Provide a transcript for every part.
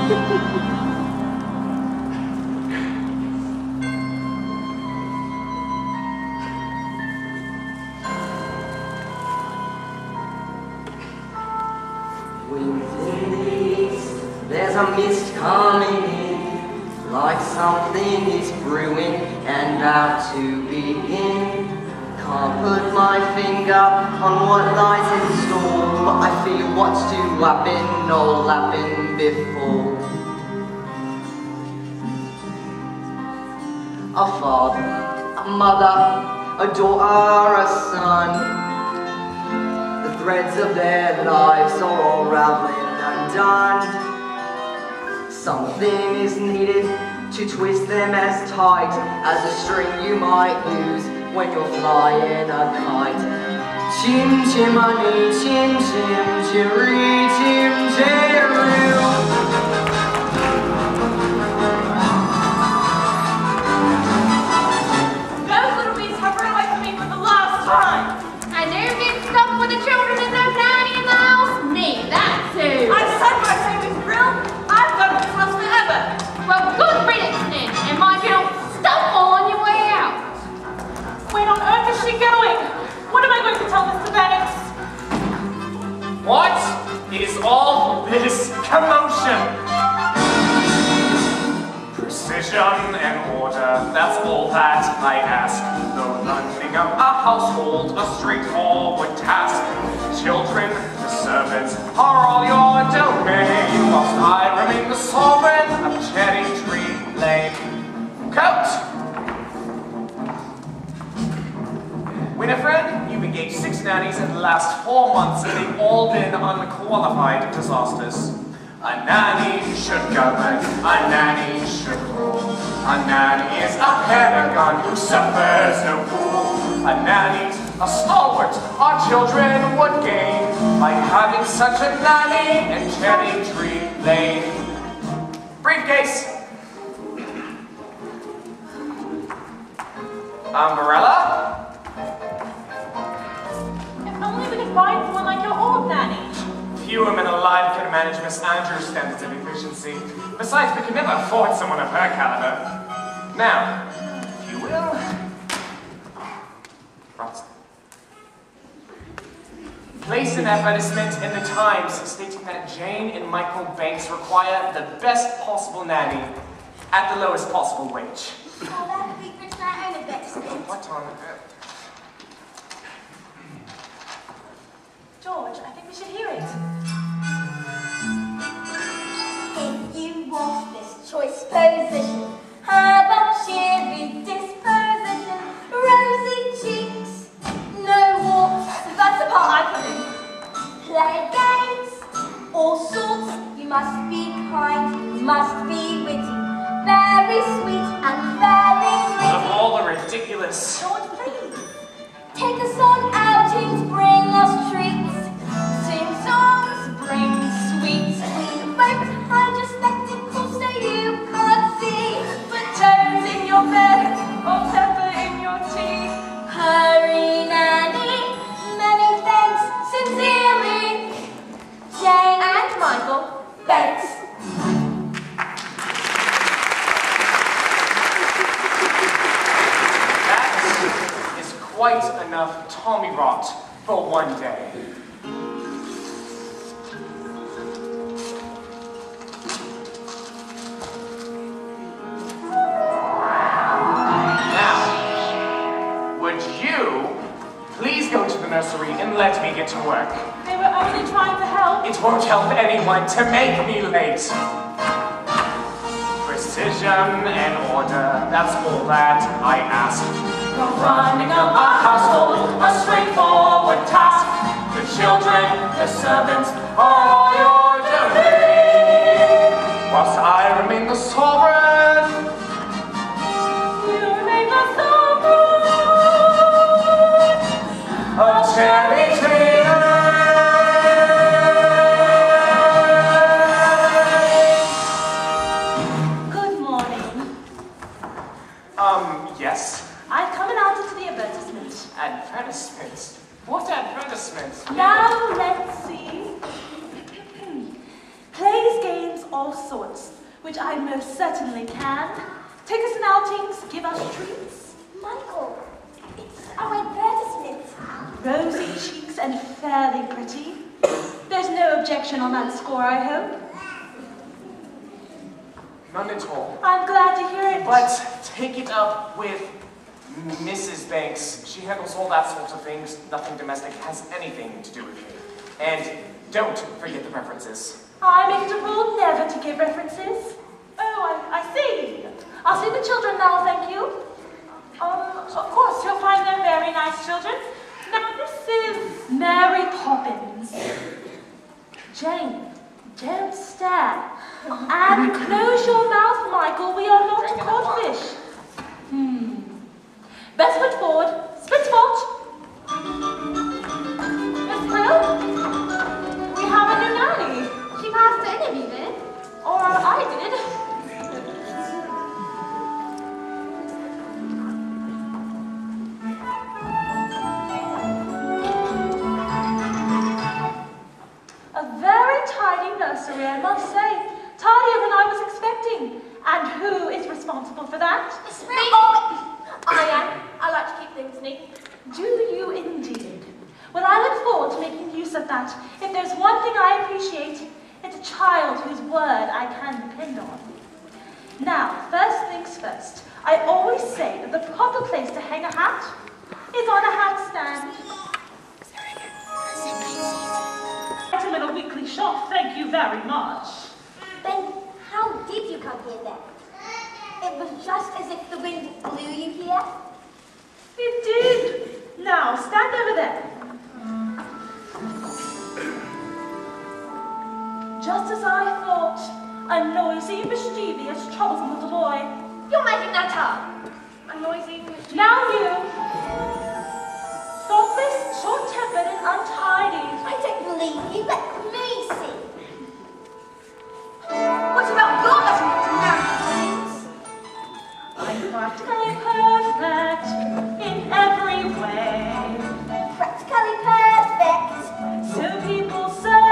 Within these, there's a mist coming in, like something is brewing and about to begin. Can't put my finger on what lies in store, but I feel what's to happen or happened before. A father, a mother, a daughter, a son. The threads of their lives are all raveling undone. Something is needed to twist them as tight as a string you might use when you're flying a kite. Chim chimney, chim chim, chiree, chim chiroo. Those little bees have run away from me for the last time. And who gets stuck with the children and no nanny in the house? Me, that's who. I said my name is Brill. I've done this house forever. Well, good riddance then, and mind you don't stumble on your way out. Where on earth is she going? What am I going to tell Mr. Bennett? What is all this commotion? Precision and order, that's all that I ask. The running of a household, a straightforward task. Children, the servants, are all your domain, whilst I remain the sovereign of Cherry Tree Lane. Coat! Winifred, you've engaged 6 nannies in the last 4 months, and they've all been unqualified disasters. A nanny should govern, a nanny should rule. A nanny is a paragon who suffers no fool. A nanny's a stalwart our children would gain by having such a nanny in Cherry Tree Lane. Briefcase. Umbrella. If only we could find someone like your old nanny. Few women alive can manage Miss Andrews' standards of efficiency. Besides, we can never afford someone of her caliber. Now, if you will, place an advertisement in the Times stating that Jane and Michael Banks require the best possible nanny at the lowest possible wage. Oh, that'd be for my own investment. What on earth? George, I think we should hear it. If you want this choice position, have a cheery disposition, rosy cheeks, no warts. That's the part I put in. Play games, all sorts. You must be kind, you must be witty, very sweet and very pretty. Of all the ridiculous. George, please. Take us on outings, bring us treats, sing songs, bring sweets. We won't hide your spectacles so you can't see. Put toes in your bed, or pepper in your tea. Hurry, Nanny, many thanks, sincerely, Jane and Michael Banks. That is quite enough Tommy rot for one day. Now, would you please go to the nursery and let me get to work? They were only trying to help. It won't help anyone to make me late. Precision and order, that's all that I ask. The running of a household, a straightforward task. The children, the servants, are all your domain. Whilst I remain the sovereign. You remain the sovereign Of Cherry Tree Lane. Good morning. Yes. I've come and answered to the advertisement. Advertisements? What advertisements? Now let's see. which I most certainly can. Take us in outings, give us treats. Michael, it's our advertisement. Rosy cheeks and fairly pretty. There's no objection on that score, I hope. None at all. I'm glad to hear it. But take it up with Mrs. Banks. She handles all that sort of things. Nothing domestic has anything to do with me. And don't forget the references. I make it a rule never to give references. Oh, I see. I'll see the children now, thank you. Of course, you'll find them very nice children. Now, this is Mary Poppins. Jane, don't stare. And close your mouth, Michael. We are not codfish. Best foot forward. Split spot. Miss Quill, we have a new nanny. She passed the interview, did? Or I did. A very tidy nursery, I must say. Tidier than I was expecting. And who is responsible for that? It's me. Oh, I am. I like to keep things neat. Do you indeed? Well, I look forward to making use of that. If there's one thing I appreciate, it's a child whose word I can depend on. Now, first things first. I always say that the proper place to hang a hat is on a hat stand. It's a little weekly shop, thank you very much. Then how did you come here then? It was just as if the wind blew you here. It did. Now, stand over there. Just as I thought, a noisy, mischievous, troublesome little boy. You're making that up. A noisy, mischievous. Now you. Thoughtless, short-tempered, and untidy. I don't believe you. Let me see. What about your measurement to marry things? I'm practically perfect in every way. Practically perfect. So people say.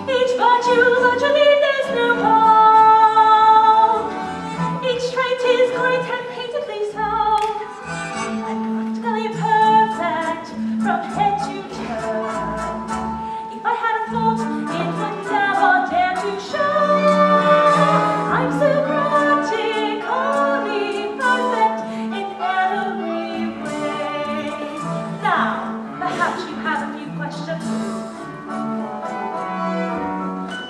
Each virtue virtually there's no harm. Each trait is great and painfully so. I'm practically perfect from head to toe. If I had a thought, it would never dare to show. I'm so practically perfect in every way. Now, perhaps you have a few questions.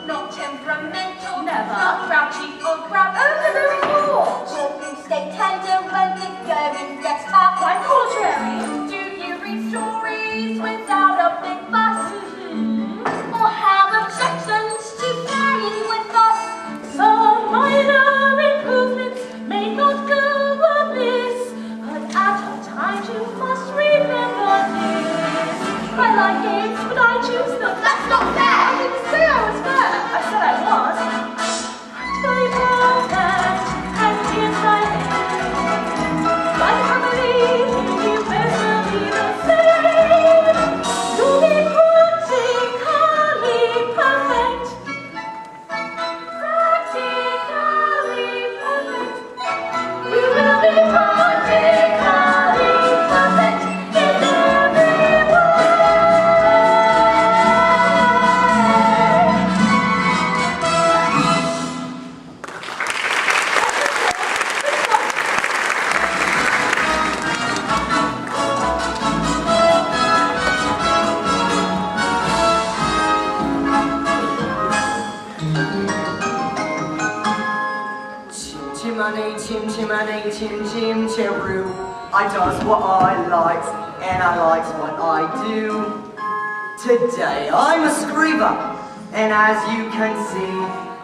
Not temperamental. Never. Not grouchy or grab. Oh, the very thought. Will you stay tender when the going gets hot? Quite contrary. Do you read stories without a big fuss? Mm-hmm. Or have objections to playing with us? Some minor improvements may not go amiss, but at all times you must remember this. I like games, but I choose them. That's not fair. I didn't say I was fair. I said I was. Practically perfect, and yes I am. Like I believe you best will be the same. You'll be practically perfect. Practically perfect. You will be practically perfect in every way. Chimney, chim, chiroo. I does what I likes, and I likes what I do. Today I'm a screever, and as you can see,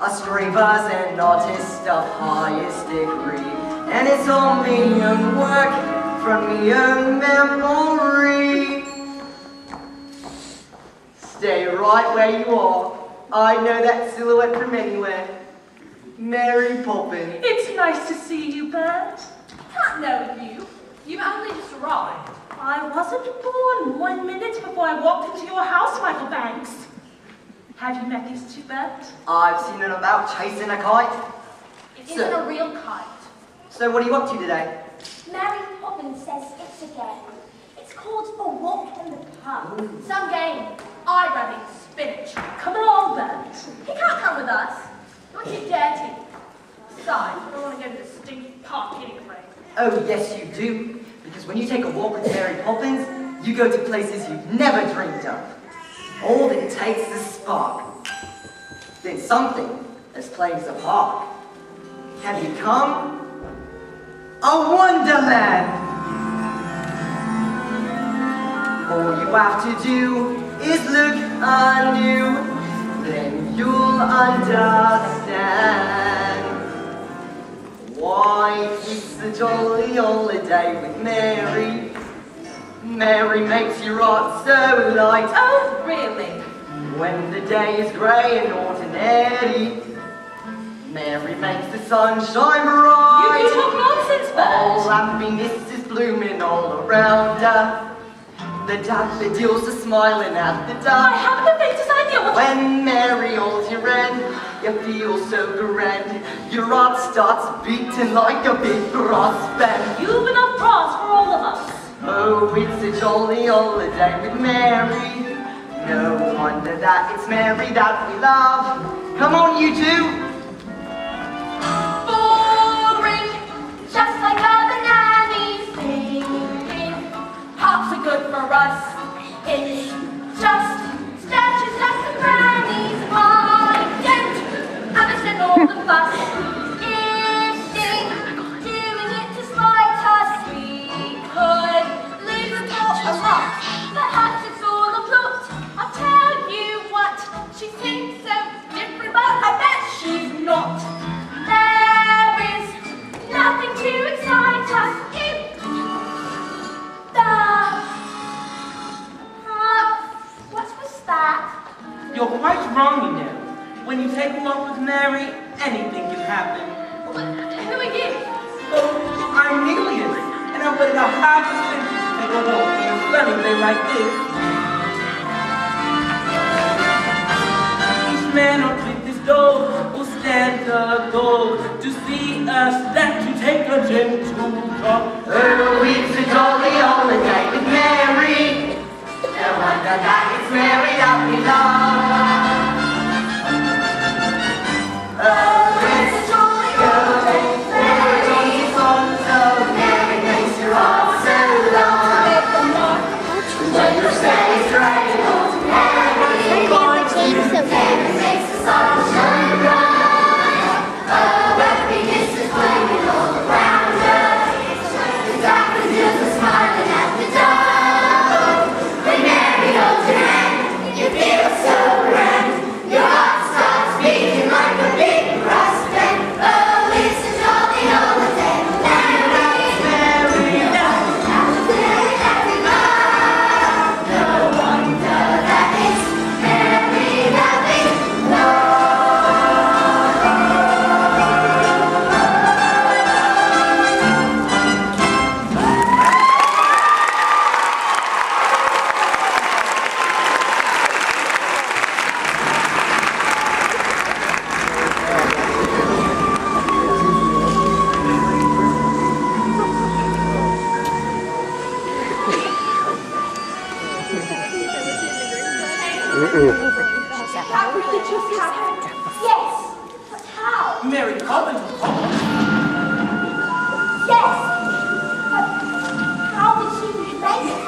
a screever's an artist of highest degree. And it's all me own work from me own memory. Stay right where you are. I know that silhouette from anywhere. Mary Poppins. It's nice to see you, Bert. Can't know you. You've only just arrived. I wasn't born 1 minute before I walked into your house, Michael Banks. Have you met these two birds? I've seen them about chasing a kite. It So- isn't a real kite. So what are you up to today? Mary Poppins says it's a game. It's called A Walk in the Park. Some game. I'd rather eat spinach. Come along, Bert. He can't come with us. You're too dirty. Besides, I don't want to go to the stinky park anyway. Oh, yes, you do. Because when you take a walk with Mary Poppins, you go to places you've never dreamed of. All that it takes is a spark. Then something as plain as a park. Have you come? A wonderland! All you have to do is look anew, then you'll understand why it's a jolly holiday with Mary. Mary makes your heart so light. Oh, really? When the day is grey and ordinary, Mary makes the sun shine bright. You talk nonsense, All Bert. happiness is blooming all around her. The daffodils are smiling at the I dark. haven't the faintest idea what... When Mary holds your hand, you feel so grand. Your heart starts beating like a big brass band. You've enough brass for all of us. Oh, it's a jolly holiday with Mary. No wonder that it's Mary that we love. Come on, you two. Boring, just like other nannies singing. Pops are good for us. It's just statues like the grannies. I don't understand all the fuss. Is they doing it to spite us? We could lose a lot. Perhaps it's all a plot. I'll tell you what, she seems so different, but I bet she's not. There is nothing to excite us in the what was that? You're quite wrong, you know. When you take a walk with Mary, anything can happen. Who are you? Oh, I'm Nelius, and I waited a half a century to take a walk on a sunny day like this. Each man on his door will stand aglow to see us that you take a gentle talk. Oh, it's a jolly holiday with Mary. No wonder that it's Mary that we love. Oh, it's a jolly holiday with Mary. So Mary makes your heart so light. When the day is grey and ordinary, Mary makes the sun shine bright. Oh, happiness is blooming all around us. The daffodils are smiling at the dark. When Mary holds your hand, you feel so grand. Your heart starts beating like a big brass band. Oh, it's a jolly holiday, Mary. Mary, Mary that we love. No wonder that it's Mary that we love. How could it just happen? Yes, but how? Mary Poppins will call. Yes, but how did she make it?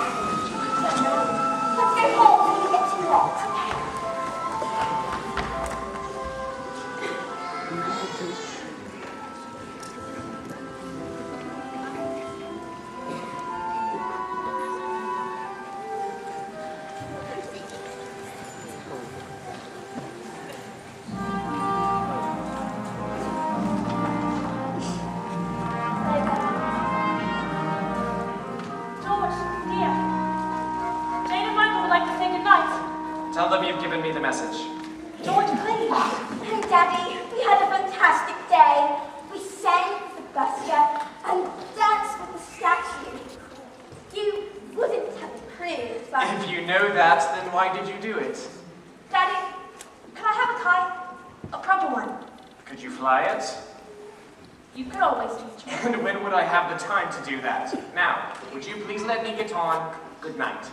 Let's go home before we get too late. George, dear. Jane and Michael would like to say goodnight. Tell them you've given me the message. George, please. Hey, Daddy, we had a fantastic day. We sang with the busker and danced with the statue. You wouldn't have approved, but If you know that, then why did you do it? Daddy, fly it? You could always teach me. And when would I have the time to do that? Now, would you please let me get on? Good night.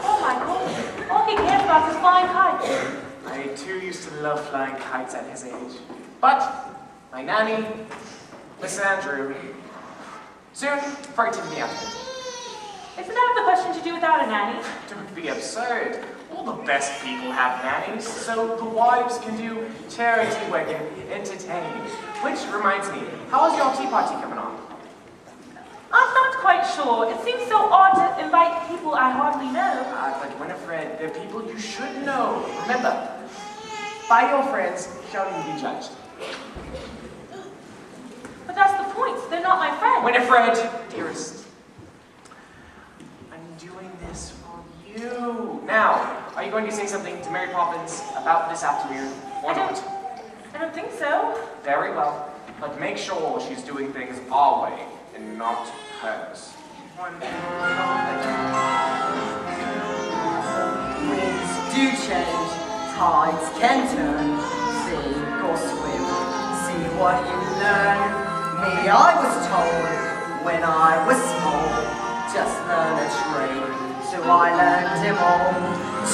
Oh my God, all he cares about is flying kites. I too used to love flying kites at his age. But my nanny, Mrs. Andrew, soon frightened me out of it. Isn't out of the question to do without a nanny? Don't be absurd. All the best people have nannies, so the wives can do charity work and entertain. Which reminds me, how is your tea party coming on? I'm not quite sure. It seems so odd to invite people I hardly know. But Winifred, they're people you should know. Remember, by your friends shall you be judged. But that's the point. They're not my friends. Winifred, dearest, I'm doing this for you. Now, are you going to say something to Mary Poppins about this afternoon, or not? I don't think so. Very well, but make sure she's doing things our way and not hers. Winds do change, tides can turn, sink or swim, see what you learn. Me, I was told, when I was small, just learn a trade, so I learned them all.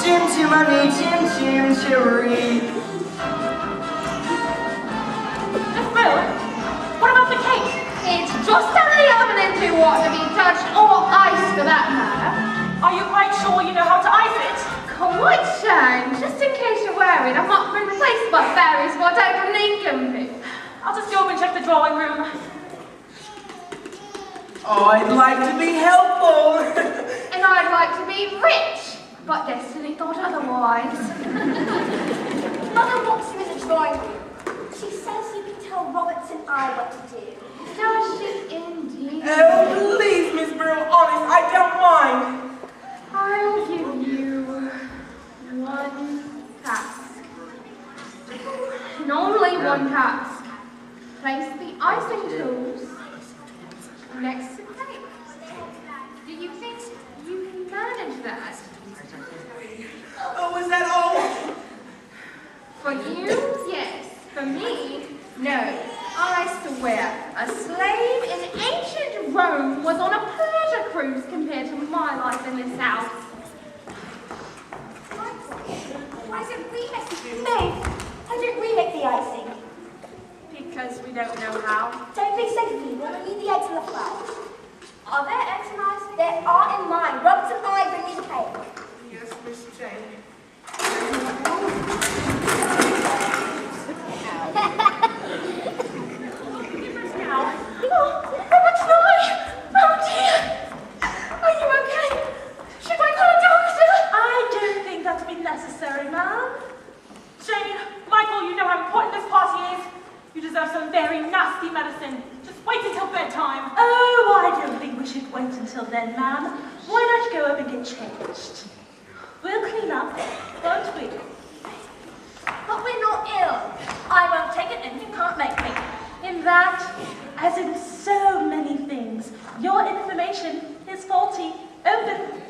Chim chimney, chim chim cherry. Miss Brill, what about the cake? It's just out of the oven and too hot to be touched, or ice for that matter. Are you quite sure you know how to ice it? Quite shame. Just in case you're worried, I've not been replaced by fairies for a total nincompoop. I'll just go up and check the drawing room. I'd like to be helpful. And I'd like to be rich, but destiny thought otherwise. Mother wants you in the drawing room. She says you can tell Roberts and I what to do. Does she indeed? Oh, please, Miss Brill, honest, I don't mind. I'll give you one task. And only one task. Place the icing tools next to the cake. Do you think you can manage that? Oh, is that all? For you, yes. For me, no. I swear, a slave in ancient Rome was on a pleasure cruise compared to my life in this house. Why don't we make the why don't we make the icing? Because we don't know how. Don't be so feeble. We'll leave the eggs and the flowers. Are there eggs and ice? There are in mine. Roberts and I bring me cake. Yes, Miss Jane. Oh, Robert's right! Oh dear! Are you okay? Should I call a doctor? I don't think that'll be necessary, ma'am. Jane, Michael, you know how important this party is. You deserve some very nasty medicine. Just wait until bedtime. Oh, I don't think we should wait until then, ma'am. Why not go up and get changed? We'll clean up, won't we? But we're not ill. I won't take it and you can't make me. In that, as in so many things, your information is faulty. Open.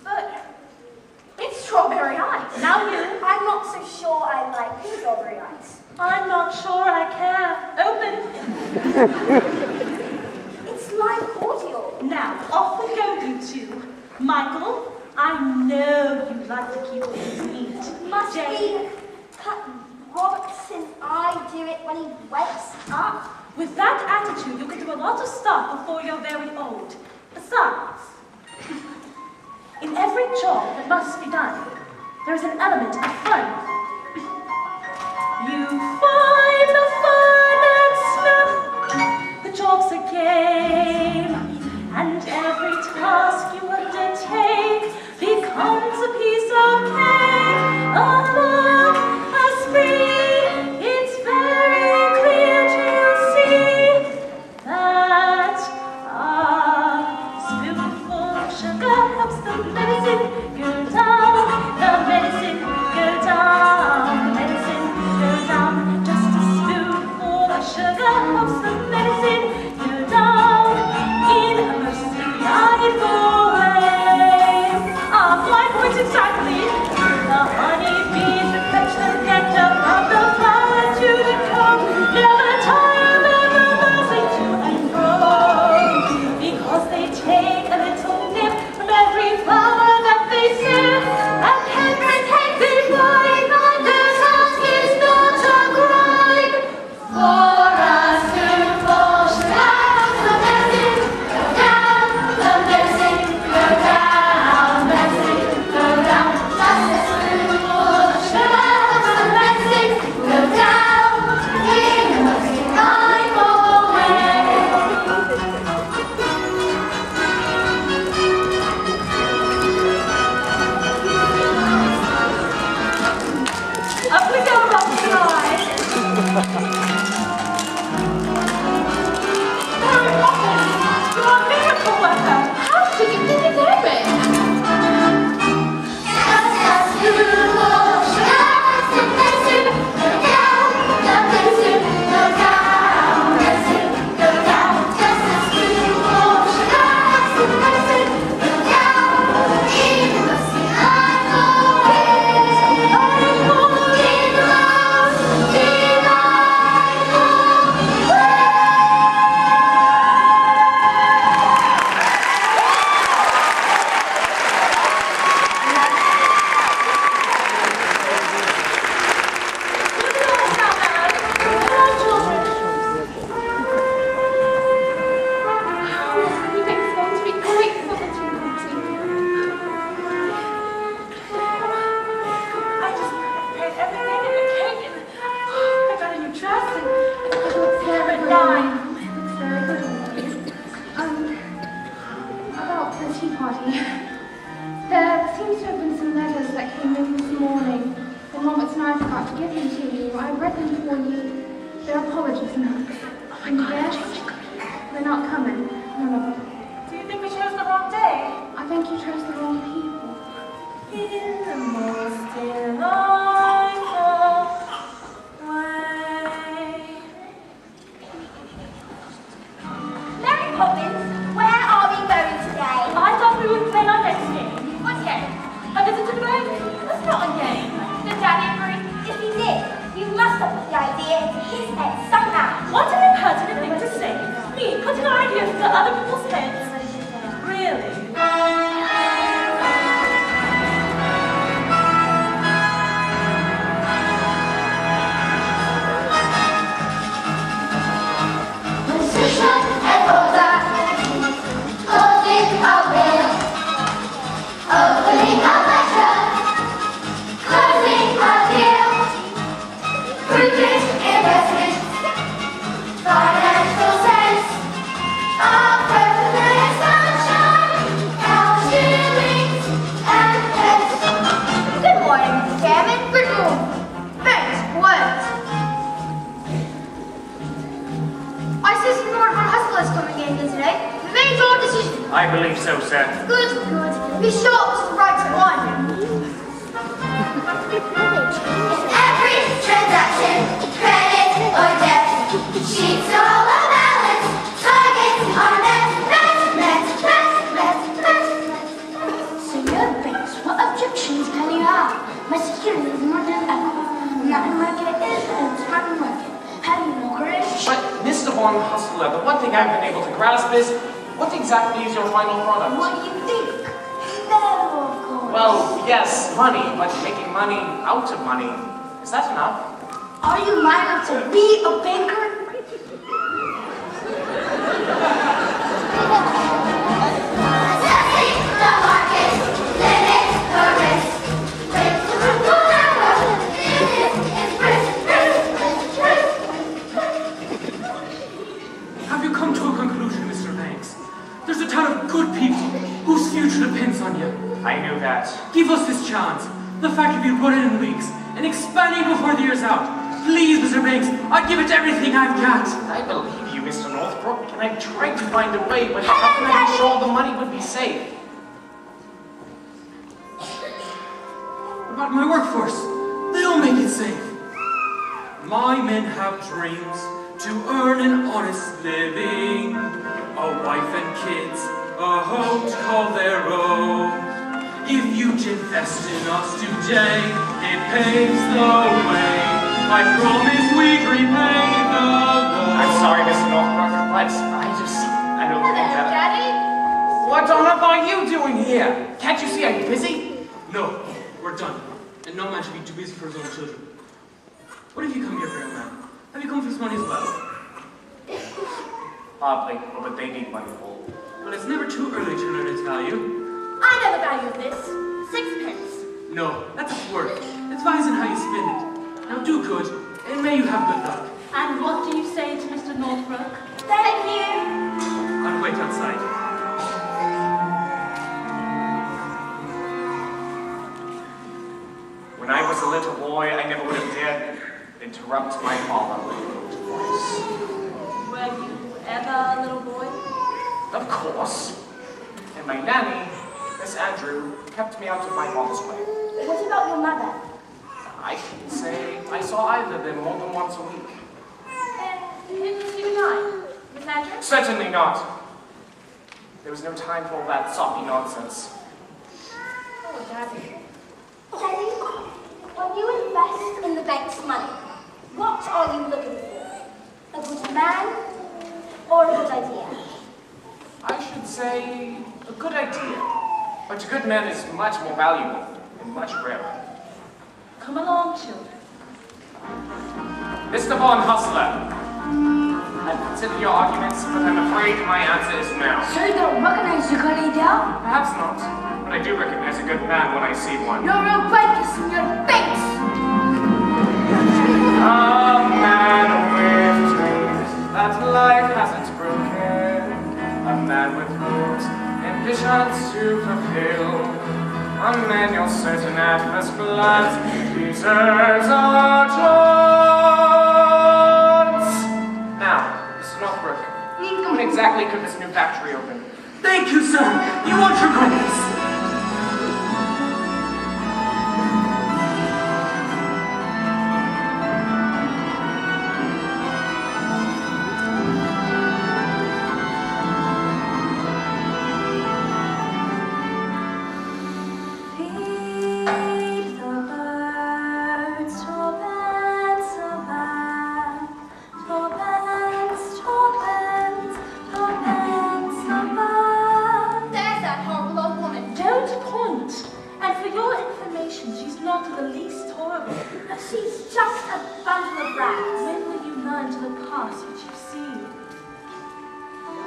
But it's strawberry ice. Now you. I'm not so sure I like strawberry ice. I'm not sure I care. Open. It's lime cordial. Now, off we go, you two. Michael, I know you like to keep things neat. Must Jane, we cut Roberts and I do it when he wakes up? with that attitude, you can do a lot of stuff before you're very old. Besides, in every job that must be done, there is an element of fun. You find the fun and snap. The job's a game, and every task you undertake becomes a piece of cake. A love, a spree, it's very clear to see that a spoonful of sugar helps the medicine go down. The medicine go down. The medicine go down. Just a spoonful of sugar helps the medicine go down in a most delightful way. 5 points exactly. There seems to have been some letters that came in this morning. The moments and I forgot to give them to you. I read them for you. They're apologies notes. And yes, they're not coming. None of them. Do you think we chose the wrong day? I think you chose the wrong people. In the most delightful way. Mary Poppins, where are we going today? I thought we would play our next game. What game? A visit to the bank? That's not a game. Did Daddy agree? If he did, you must have put the idea into his head somehow. What an impertinent thing to say. Me putting ideas into other people's heads. Really? Position and order. Closing a will. Opening a letter. Closing a deal. Prudent investment. Financial sense. Of personal sunshine. Count shillings and pence. Good morning, Mr. Chairman. Good morning. Thanks, what? I see some more of our hustlers coming in here today. We made our decision. I believe so, sir. Good, good. Be sure it's the right one. Every transaction, credit or debt, sheets all a balance, targets are met. Senor Banks, what objections can you have? My security is more than ever. Nothing like it is, and it's not like it. Have you no courage? But, Mr. Von Hustler, the one thing I've been able to grasp is, what exactly is your final product? What do you think? Never, of course. Well, yes, money, but making money out of money. Is that enough? Are you minded to be a banker? Assessing the market, limit the risk. Principal power, business is risk. Have you come to a conclusion, Mr. Banks? There's a ton of good people whose future depends on you. I knew that. Give us this chance. The fact of you running in leagues and expanding before the year's out. Please, Mr. Banks, I'd give it everything I've got. I believe you, Mr. Northbrook, and I've tried to find a way, but how can I be sure the money would be safe? About my workforce, they'll make it safe. My men have dreams to earn an honest living, a wife and kids, a home to call their own. If you'd invest in us today, it paves the way. I promise we'd repay the loan. I'm sorry, Mr. Northbrook, but I don't think that... Daddy. What on earth are you doing here? Can't you see I'm busy? No, we're done. And no man should be too busy for his own children. What have you come here for, young man? Have you come for this money as well? Hardly, but they need money, Paul. Well, it's never too early to learn its value. I know the value of this. 6 pence. No, that's its worth. It's wise in how you spend it. Now do good, and may you have good luck. And what do you say to Mr. Northbrook? Thank you. I'll wait outside. When I was a little boy, I never would have dared interrupt my father with a rude voice. Were you ever a little boy? Of course. And my nanny, Miss Andrew, kept me out of my father's way. What about your mother? I can say I saw either of them more than once a week. In the sleeping night, Miss Andrew? Certainly not. There was no time for all that soppy nonsense. Oh, Daddy. Daddy, when you invest in the bank's money, what are you looking for? A good man or a good idea? I should say a good idea. But a good man is much more valuable and much rarer. Come along, children. Mr. Von Hustler, I've considered your arguments, but I'm afraid my answer is no. So you don't recognize your good idea? Perhaps not, but I do recognize a good man when I see one. You're a banker, Senor Banks! A man with dreams that life hasn't broken. A man with hopes and chance to fulfill, and then you're certain at first glance he deserves our chance. Now, Mrs. Northbrook, when exactly could this new factory open? Thank you, sir. You won't regret this. There's that horrible old woman. Don't point. And for your information, she's not the least horrible. She's just a bundle of rags. When will you learn to look past what you see?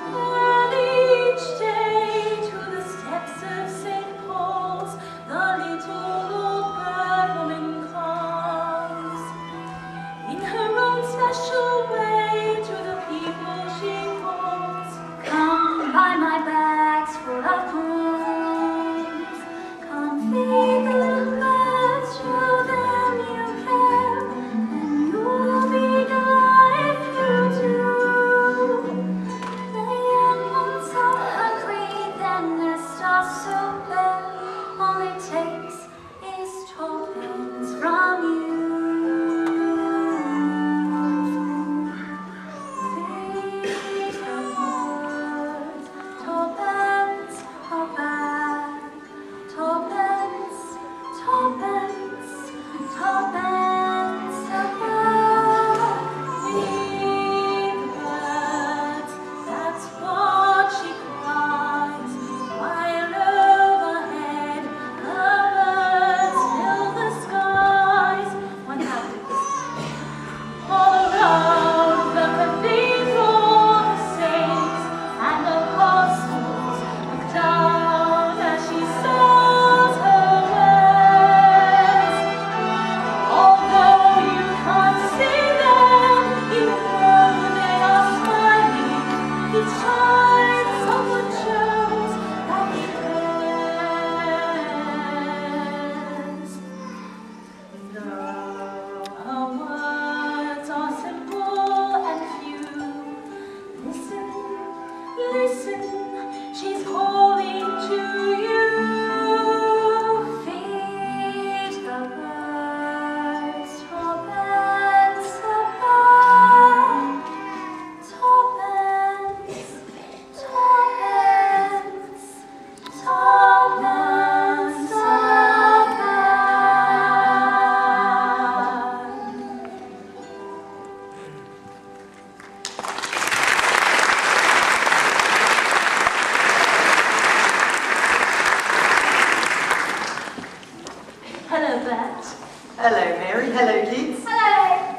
And each day to the steps of St. Paul's, the little old bird woman comes. In her own special way to the people she calls. Come buy my bags full of coins. Come feed the little birds, show them you care, and you'll be glad if you do. The young ones are hungry, their nests are so bare. All it takes is twopence from you. Feed the birds, twopence a bag. Twopence, twopence, twopence a bag. Feed the birds, that's what she cries, while overhead the birds fill the skies. One hand. All around the cathedral, the saints and the apostles look down as she says her words. Although you can't see them, you know they are smiling. Each time someone shows that he cares. Her words are simple and few. Listen, listen, she's calling to you. Feed the birds, twopence a bag. Twopence, twopence, twopence a Hello, Bert. Hello, Mary. Hello, kids. Hello.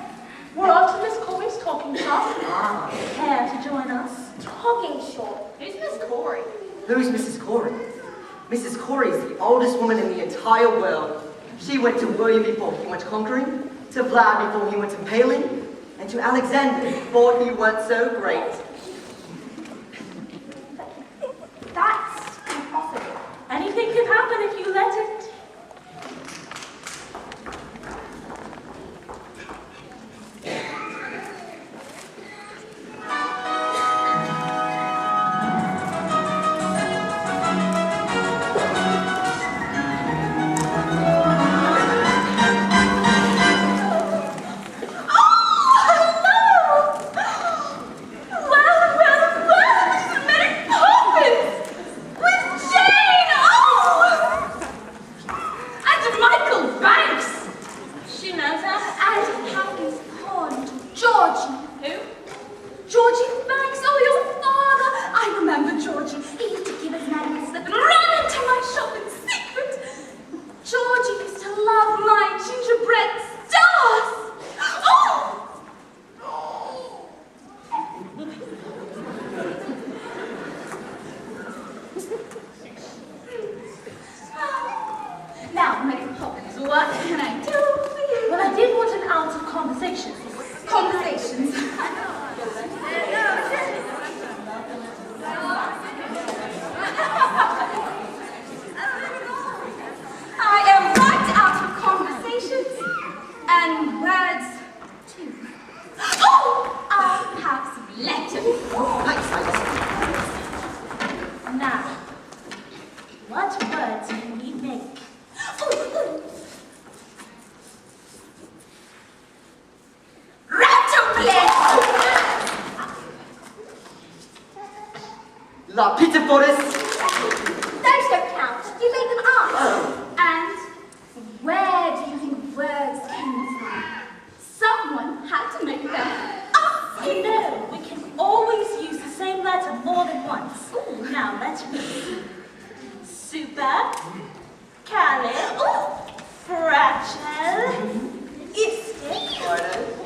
We're off to Miss Corey's talking shop. Ah, Care to join us? Talking short. Who's Miss Corey? who's Mrs. Corey? Mrs. Corey is the oldest woman in the entire world. She went to William before he went conquering, to Vlad before he went impaling, and to Alexander before he went so great. That's impossible. Anything can happen if you let it. Now, Mary Poppins, what can I do for you? Well, I did want an ounce of conversation. Conversations. La pitifulness. Those don't count. You made them up. And where do you think words came from? Someone had to make them up. You know, we can always use the same letter more than once. Now, let's read. Super, calif, fragile, istic,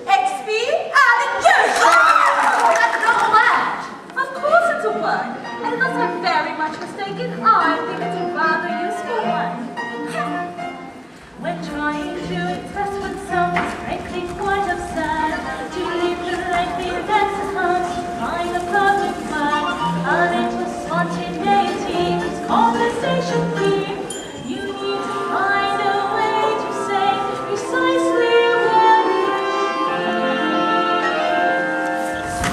expialidocious. That's not a word. Of course it's a word, and unless I'm very much mistaken, I think it's a rather useful one. When trying to express what sounds frankly quite absurd, to leave the lengthy lexicon, find a perfect word, a little spontaneity is conversation theme. You need to find a way to say precisely what it means.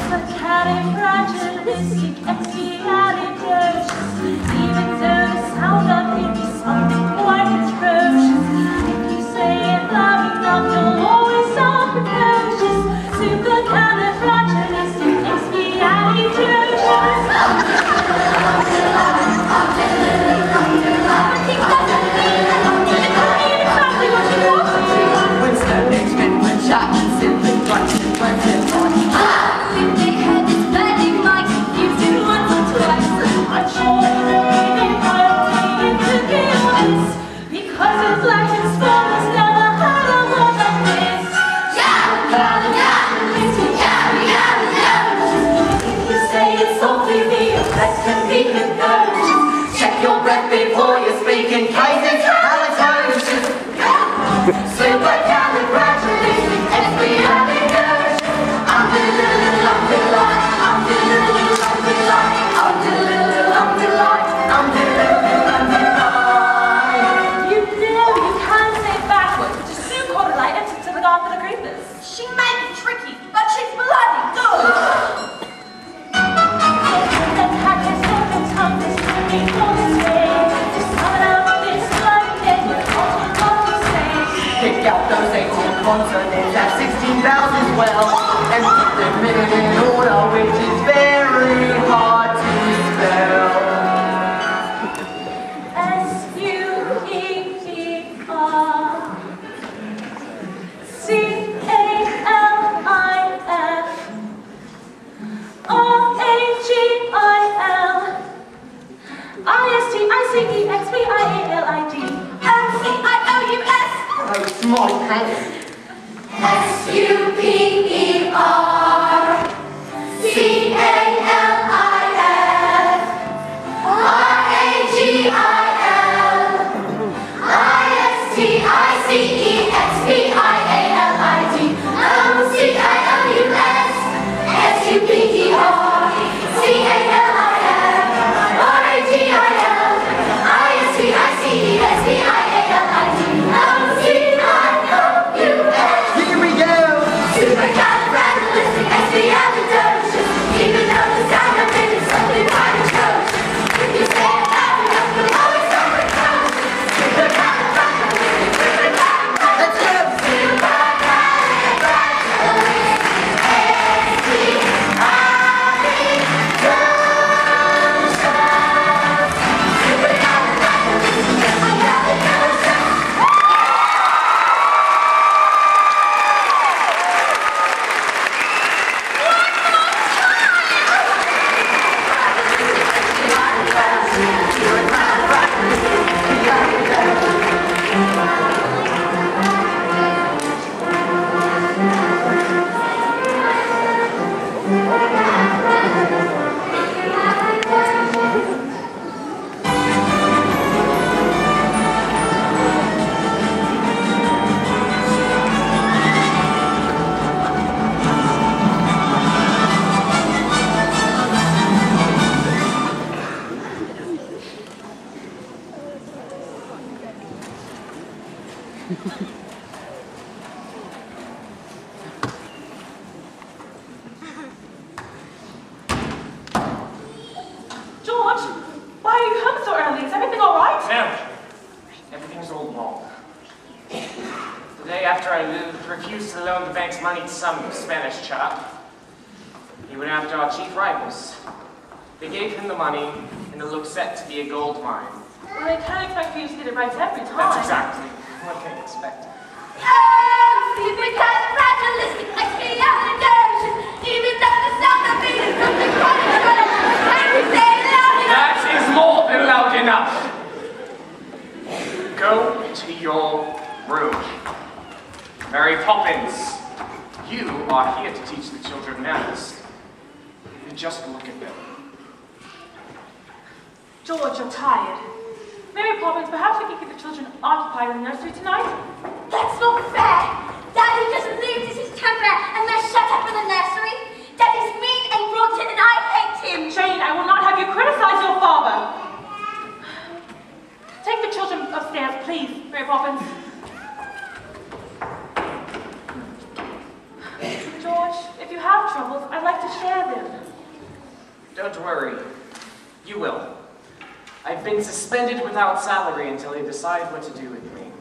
Supercalifragilistic, expialidocious, even though the sound of it is something quite atrocious. If you say it loud enough, you'll always sound precocious. Supercalifragilistic, expialidocious. When standing men when chatting, simply writing, when they're talking. If they heard this burning mic, used it once or twice. I'm sure they're reading my opinion to be honest, because it's like it's has never had a word like this. If you say it softly, the effect can be contagious. Check your breath before you speak in case it's halitosis. Supercalifragilistic, expialidocious. I'm delighted, I'm delighted, I'm delighted, I'm delighted, I'm delighted, I'm delighted, I'm delighted, I'm delighted. You know you can say it backwards, which is Sue Cordelite and to the Garth of the Creepers. She may be tricky, but she's bloody good. Let's hack his off and tongue this to me for this way. To summon up this lightning with all what to say. Pick out those 18 consonants at 16 vowels as well, and put them in order, which is very hard to spell. S-U-E-E-R C-A-L-I-F O-A-G-I-L I-S-T-I-C-E-X-P-I-A-L-I-D M-C-I-O-U-S. Oh, small pants. S-U-P-E-R C-A-L-I-F R-A-G-I-L I-S-T-I-C-E-X-P-I-A-L-I-D M-C-I-O-U-S S-U-P-E-R C-A-L-I-F R-A-G-I-L I-S-T-I-C-E-X-P-I-A-L-I-D M-C-I-O-U-S. Here we go. Supercalifragilistic, expialidocious. Even though the sound of it is something quite atrocious. If you say it loud enough, you'll always sound precocious. Supercalifragilistic, Let's go. George, why are you home so early? Is everything all right? No, everything's all wrong. The day after I refused to loan the bank's money to some Spanish chap, he went after our chief rivals. They gave him the money, and it looked set to be a gold mine. Well, they can't expect you to get it right every time. That's exactly what they expect. That is more than loud enough. Go to your room. Mary Poppins, you are here to teach the children manners. And just look at them. George, you're tired. Mary Poppins, perhaps we can keep the children occupied in the nursery tonight? That's not fair. Daddy just loses his temper and they're shut up in the nursery. Daddy's mean and rotten and I hate him. Jane, I will not have you criticize your father. Take the children upstairs, please, Mary Poppins. George, if you have troubles, I'd like to share them. Don't worry. You will. I've been suspended without salary until they decide what to do with me.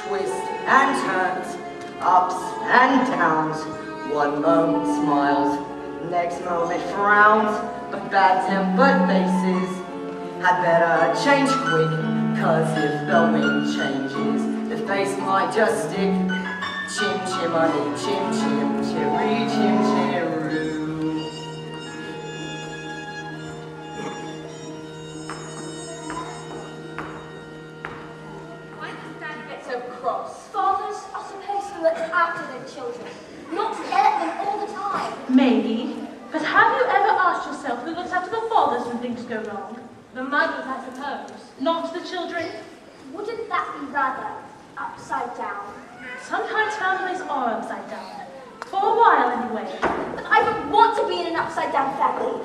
Twists and turns, ups and downs. One moment smiles, next moment frowns. But bad-tempered faces had better change quick, 'cause if the wind changes, the face might just stick. Chim chimney, chim chim, cherry chim cheroo. Why does Daddy get so cross? Fathers are supposed to look after their children, not yell at them all the time. Maybe. But have you ever asked yourself who looks after the fathers when things go wrong? The mothers, I suppose. Not the children. Wouldn't that be rather upside down? Sometimes families are upside down. For a while, anyway. But I don't want to be in an upside down family.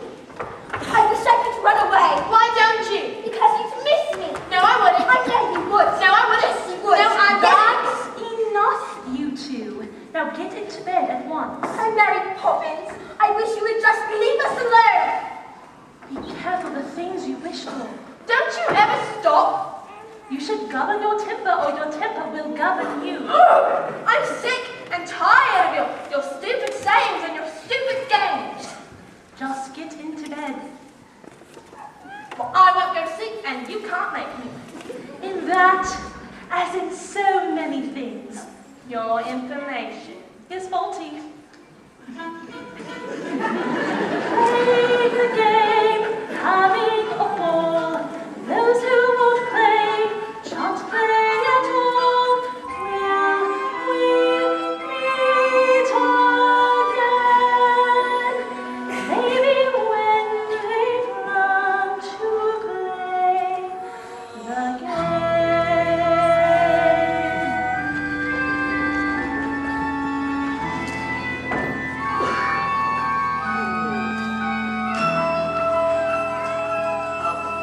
I wish I could run away. Why don't you? Because you'd miss me. No, I wouldn't. I know you would. No, I wouldn't. Yes, you would. No, I wouldn't. That's enough, you two. Now get into bed at once. I'm Mary Poppins. I wish you would just leave us alone. Be careful the things you wish for. Don't you ever stop? You should govern your temper, or your temper will govern you. I'm sick and tired of your stupid sayings and your stupid games. Just get into bed. Well, I won't go to sleep and you can't make me. In that, as in so many things, Your information. is faulty. Play the game, having a ball. Those who won't play, shan't play at all. We'll meet again. Maybe when they've learned to play the game.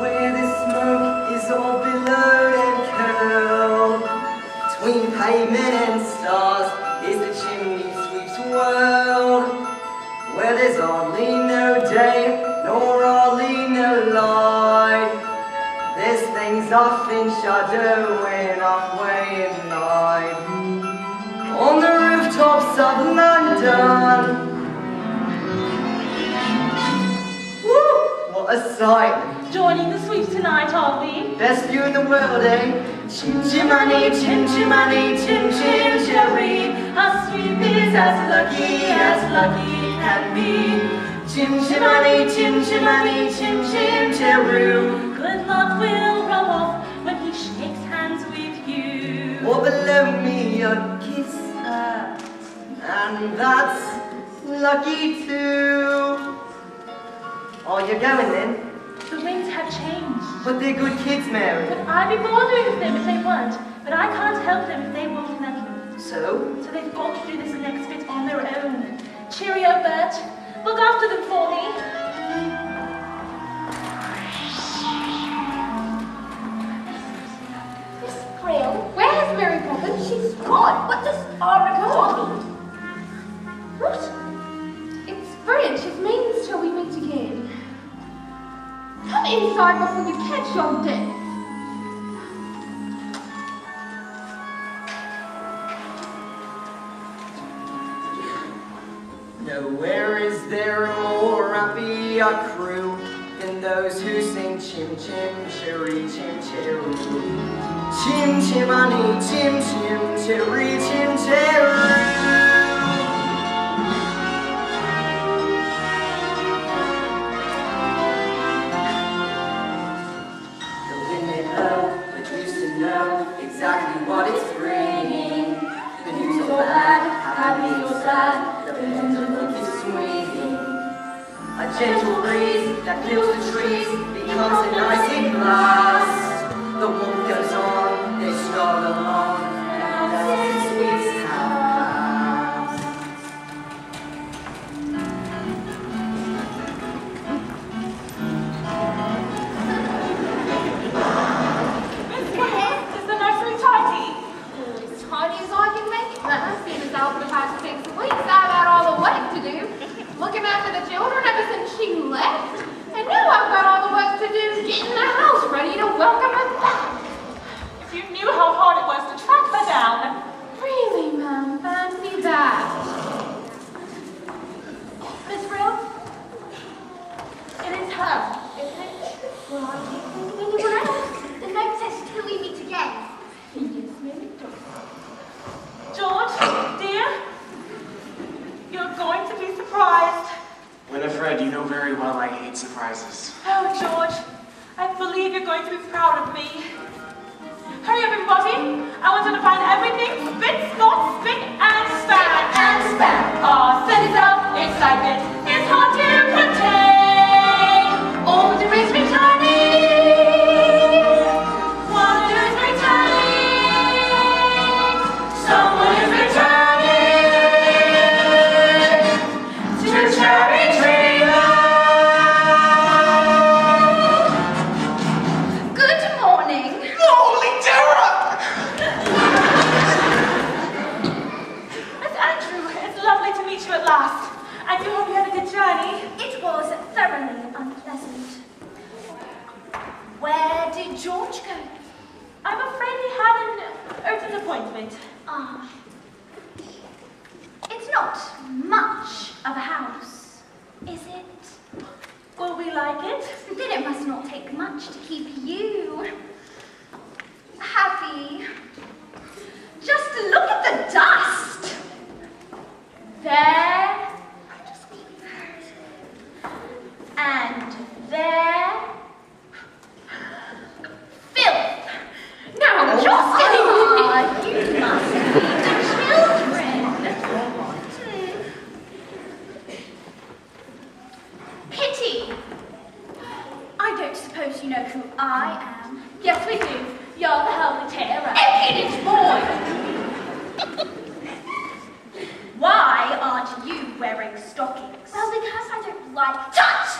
Where the smoke is all billowed and curled, between pavement and stars is the chimney sweep's world, where there's hardly no day nor hardly no light. There's things off in shadow and halfway in night. On the rooftops of London, woo, what a sight! Joining the sweeps tonight, are we? Best view in the world, eh? Chim chimney, chim chimney, chim chim cherry. Our sweep is as lucky can be. Chim chimney, chim chimney, chim chim cheroo. Good luck will rub off when he shakes hands with you. Or below me a kiss, and that's lucky too. Oh, you're going then? The winds have changed. But they're good kids, Mary. But I'd be bothering with them if they weren't. But I can't help them if they won't let me. So? So they've got to do this next bit on their own. Cheerio, Bert. Look after them for me. Miss Grail, where's Mary Poppins? She's gone. What does Aragorn mean? What? It's brilliant. She's means till we meet again. Come inside before you catch your death. Nowhere is there more superior crew than those who sing chim chim cherry chim cheroo. Chim chimani chim chim cherry chim cheroo. Exactly what it's bringing. The news or bad, happy or sad, the pendulum is swinging. A gentle breeze that fills the trees becomes an icy blast. The wolf goes on, they struggle on, and as 6 weeks have passed. Is the nursery tidy? As tidy as I can make it, ma'am. Seeing as how for the past 6 weeks I've had all the work to do. Looking after the children ever since she left. And now I've got all the work to do getting the house ready to welcome her back. If you knew how hard it was to track her down. Really, ma'am? Fancy that. Miss Brill? It is her, isn't it? Well, I can't think of anyone else. The note says till we meet again. Yes, maybe. George, dear, you're going to be surprised. Winifred, you know very well I hate surprises. Oh, George, I believe you're going to be proud of me. Hurry up, everybody. I want you to find everything spit, stop, spit, and span. And span. Our sense of excitement is hard to contain. Order is returning. Wonder is returning. Someone is returning to Cherry Tree Land. Good morning. Holy terror! Miss Andrew, it's lovely to meet you at last. I do hope you had a good journey. It was thoroughly unpleasant. Where did George go? I'm afraid he had an urgent appointment. Ah. It's not much of a house, is it? Will we like it? Then it must not take much to keep you happy. Just look at the dust. There. And there. Filth. Now, just you must be the children. Pity. I don't suppose you know who I am. Yes, we do. You're the Holy Terror. Impudent boy! Why aren't you wearing stockings? Well, because I don't like... Touch!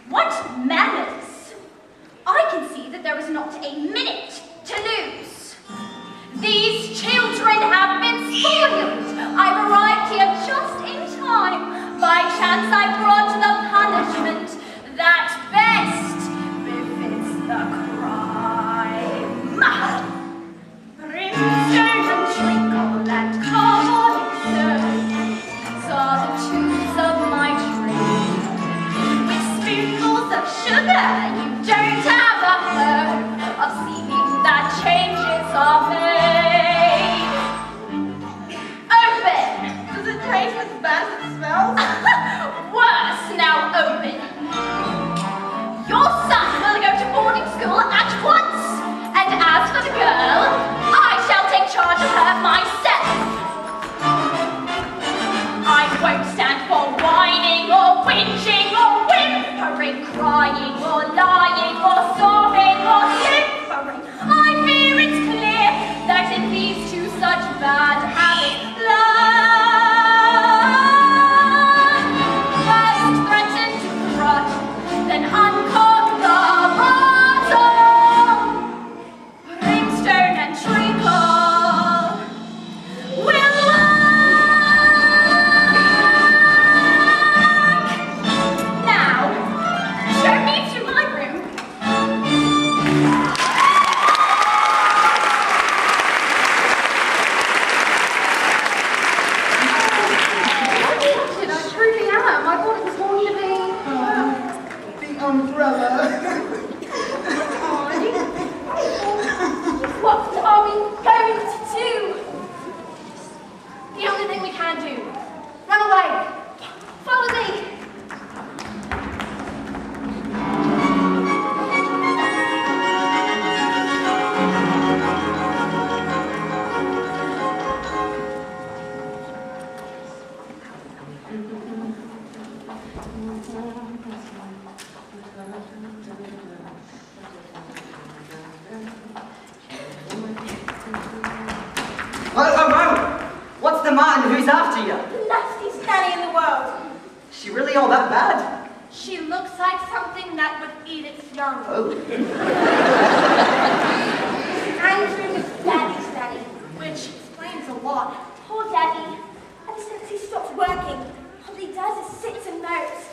What manners! I can see that there is not a minute to lose. These children have been spoiled. I've arrived here just in time. By chance I brought the punishment that best befits the crime. Brimstone and treacle and carbonic soap are the tools of my trade. With spoonfuls of sugar, you don't have a hope of seeing Whoa! What's the matter and who's after you? The nastiest nanny in the world. Is she really all that bad? She looks like something that would eat its young. Oh. Andrew is Daddy's nanny, which explains a lot. Poor Daddy. Ever since he stopped working, all he does is sits and moans.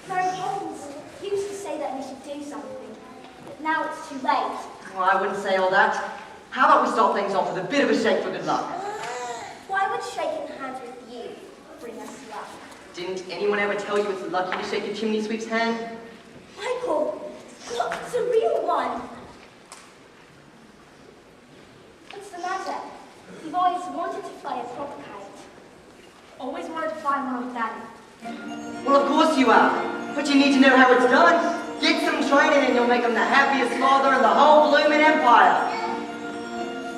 Mary Poppins used to say that we should do something, but now it's too late. Well, I wouldn't say all that. How about we start things off with a bit of a shake for good luck? Why would shaking hands with you bring us luck? Didn't anyone ever tell you it's lucky to shake a chimney sweep's hand? Michael, look, it's a real one. What's the matter? You've always wanted to fly a proper kite. Always wanted to fly one with Daddy. Well, of course you are. But you need to know how it's done. Get some training and you'll make them the happiest father in the whole blooming empire.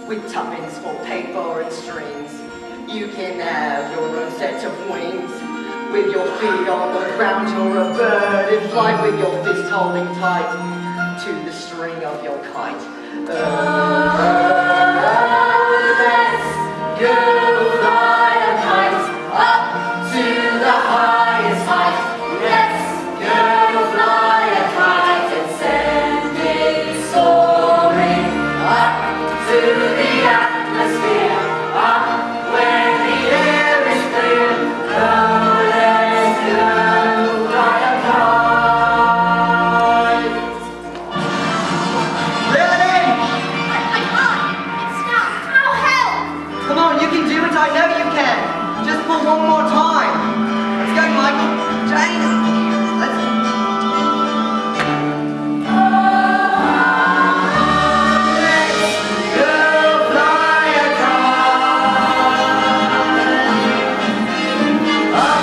With tuppence for paper and strings, you can have your own set of wings. With your feet on the ground, you're a bird in flight with your fist holding tight to the string of your kite. Let's go fly a kite up to the highest height. Let's go fly a kite and send it soaring up to the atmosphere, up where the air is clear. Oh, let's go fly a kite. Reel it in! I can't! It's stopped! Oh, help! Come on, you can do it, I know you can. Just for one more time. Let's go, Michael. Jane, let's... Let's go fly a kite up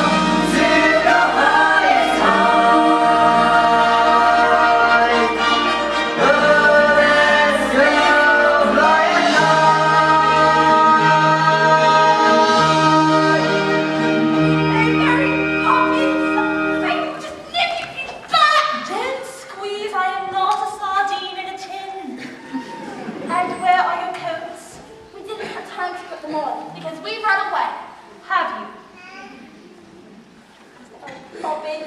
to the highest height. Oh, let's go fly a Mary Poppins! I just nip you back! Don't squeeze, I am not a sardine in a tin. And where are your coats? We didn't have time to put them on because we ran away. Have you? Oh, Poppin,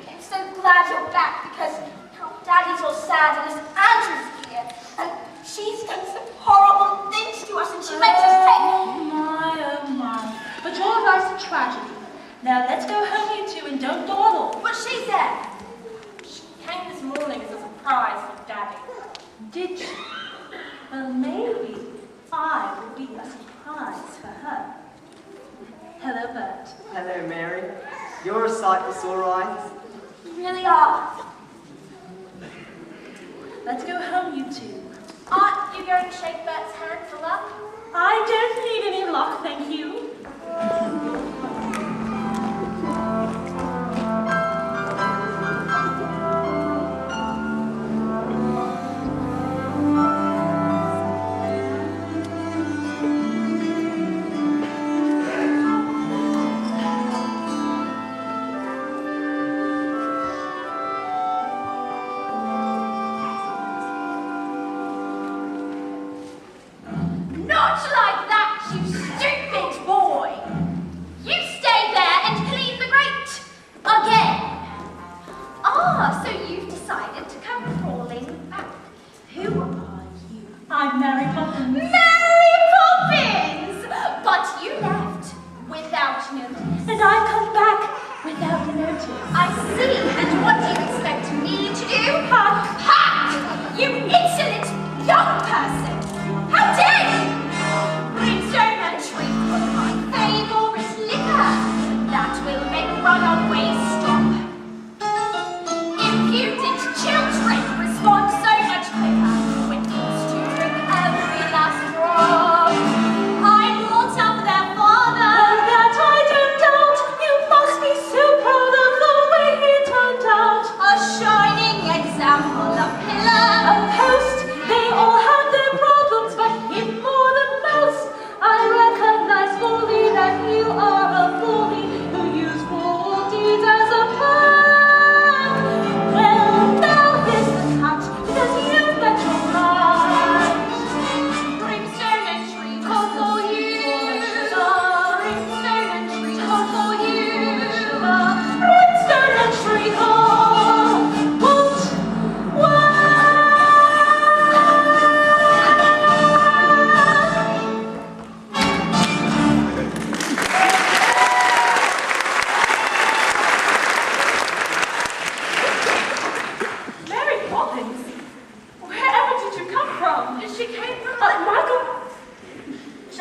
I'm so glad you're back because now Daddy's all sad and his Andrew's here. And she's done some horrible things to us and she makes us take... Oh my. But your life's a tragedy. Now let's go home, you two, and don't dawdle. But she's there. She came this morning as a surprise for Daddy. Did you? Well, maybe I will be a surprise for her. Hello, Bert. Hello, Mary. You're a sight for sore eyes. You really are. Let's go home, you two. Aren't you going to shake Bert's hand for luck? I don't need any luck, thank you. Not like that, you stupid boy! You stay there and clean the grate! Again! Ah, so you've decided to come crawling back. Who are you? I'm Mary Poppins. Mary Poppins! But you left without notice. And I've come back without notice. I see, and what do you expect me to do? Ha! You insolent young person! How dare you! Brimstone and drink of my favourite liquor. That will make runaway stop. Impudent children respond so much quicker when forced to drink every last drop.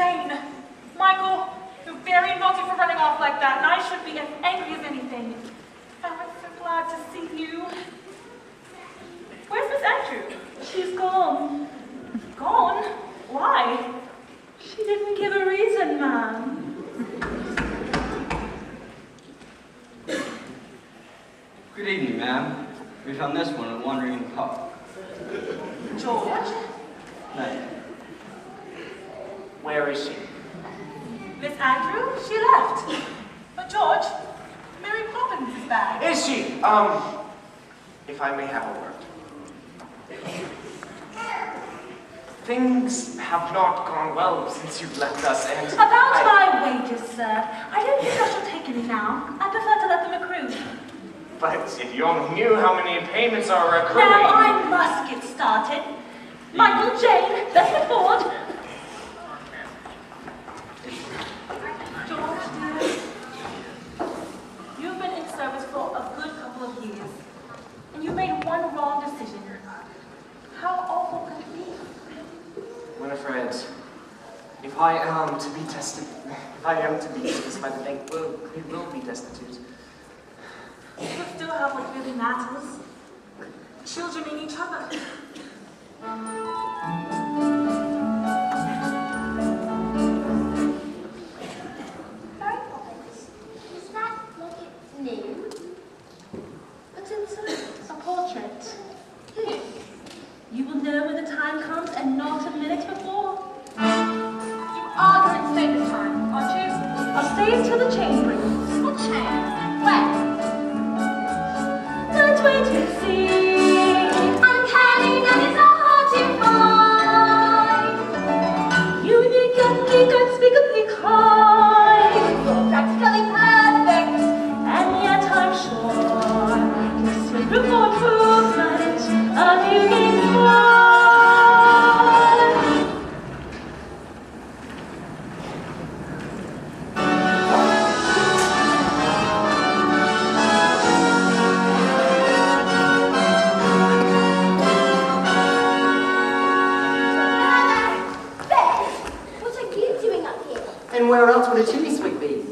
Jane, Michael, you're very naughty for running off like that, and I should be as angry as anything. I was so glad to see you. Where's Miss Andrew? She's gone. Gone? Why? She didn't give a reason, ma'am. Good evening, ma'am. We found this one at Wandering Park. George? No. Where is she? Miss Andrew? She left. But George, Mary Poppins is back. Is she? If I may have a word. Things have not gone well since you've left us, and About my wages, sir. I don't think I shall take any now. I prefer to let them accrue. But if you only knew how many payments are accruing. Now I must get started. Michael, Jane, let's get forward. George, dear, you've been in service for a good couple of years, and you made one wrong decision. How awful could it be? Winifred, if I am to be dismissed by the bank, we will be destitute. You still have what really matters. Children in each other. Mary Poppins, is that locket new? What's inside? A portrait. You will know when the time comes and not a minute before. You are going to stay this time, aren't you? I'll stay until the chain brings. What chain? When? Let's wait and see. Uncanny, that is not hard to find. You don't speak a big high. You're practically perfect. And yet I'm sure this will prove more improvement of you in one. Ben, what are you doing up here? And where else would a chimney sweep be?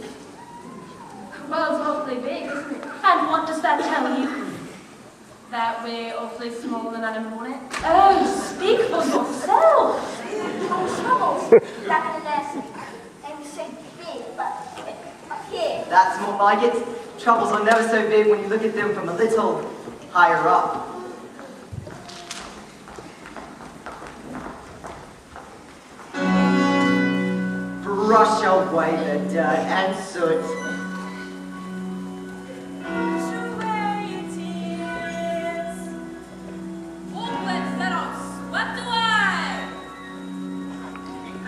Well, it's awfully big, isn't it? And what does that tell you? That we're awfully small and unimportant. Oh, speak for yourself. Oh, troubles. Back in the nursery. They were so big, but up here. That's more like it. Troubles are never so big when you look at them from a little higher up. Brush away the dirt and soot.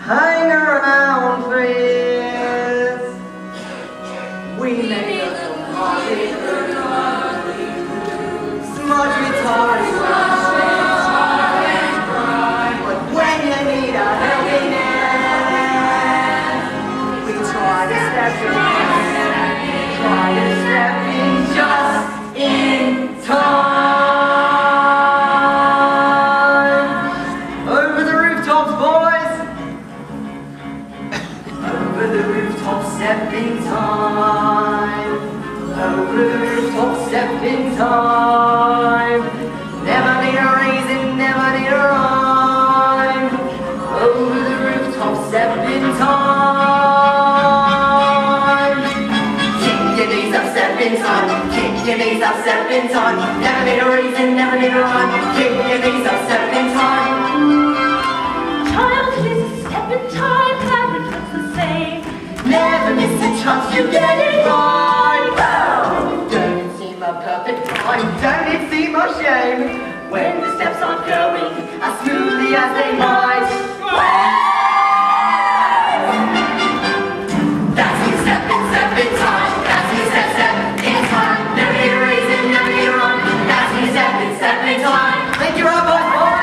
Hang around, friends. We make a party smudge retarded, but when you need a helping hand, we try to step in just in time. Over the rooftops, boys. Over the rooftop, stepping time. Over the rooftop, stepping time. Never need a reason, never need a rhyme. Over the rooftop, stepping time. Kick your knees up, stepping time. Kick your knees up, stepping time. Never need a reason, never need a rhyme. Kick your knees up, stepping time. Child is a step in time, fabric looks the same. Never miss a chance to get it right. Don't it seem a perfect time? Don't it seem a shame when the steps aren't going as smoothly as they might? That's me step in time. That's me step in time. Never need a reason, never need a rhyme. That's me step in time. Thank you, Robot Boy.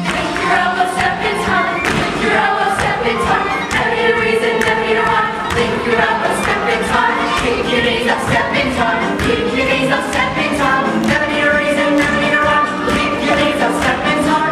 Thank you, Robot, step in time. Thank you, Robot, step in time. Never need a reason, never need a rhyme. Thank you, Robot, step in time. Keep your knees up, step in time. Keep your knees up, step in time. Never need a reason, never need a rhyme. Keep your knees up, step in time.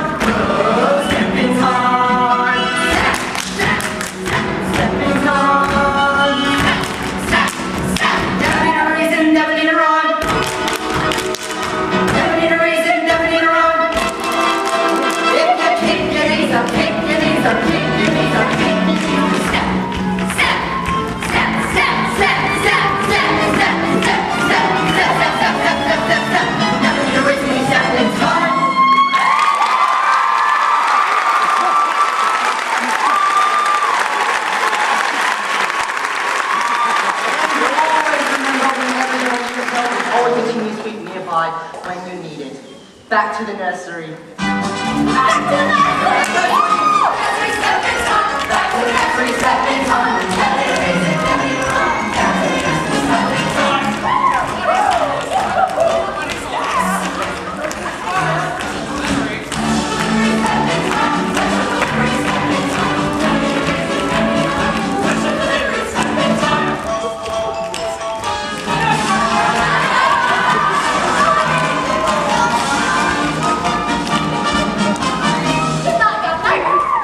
Back to the nursery.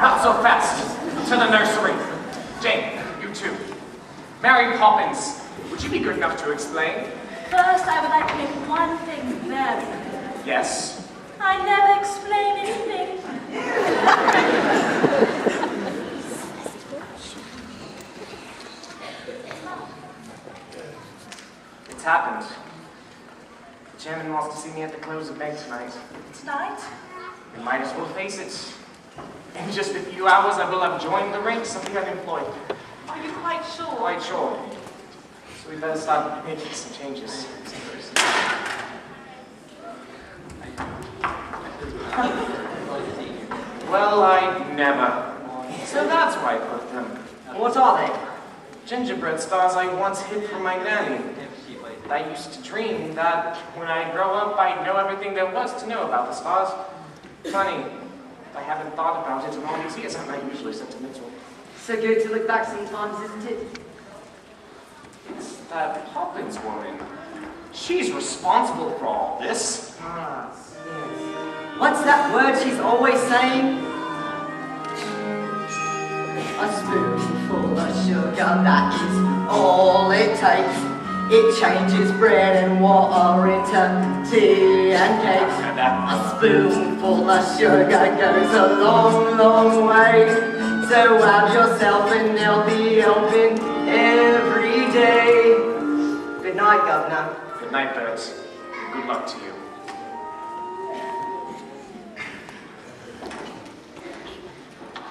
Not so fast. To the nursery. Jane, you too. Mary Poppins, would you be good enough to explain? First, I would like to make one thing very clear. Yes. I never explain anything. It's happened. The chairman wants to see me at the close of bank tonight. Tonight? We might as well face it. In just a few hours, I will have joined the ranks of the unemployed. Are you quite sure? Quite sure. So we better start making some changes. Well, I never. So that's why I put them. What are they? Gingerbread stars I once hid from my nanny. I used to dream that when I grow up, I'd know everything there was to know about the stars. Funny, I haven't thought about it in all these years. I'm not usually sentimental. So good to look back sometimes, isn't it? It's that Poppins woman. She's responsible for all this. Ah, yes. What's that word she's always saying? A spoonful of sugar, that is all it takes. It changes bread and water into tea and cakes. A spoonful of sugar goes a long, long way. So have yourself and they'll be helping every day. Good night, Governor. Good night, birds. And good luck to you.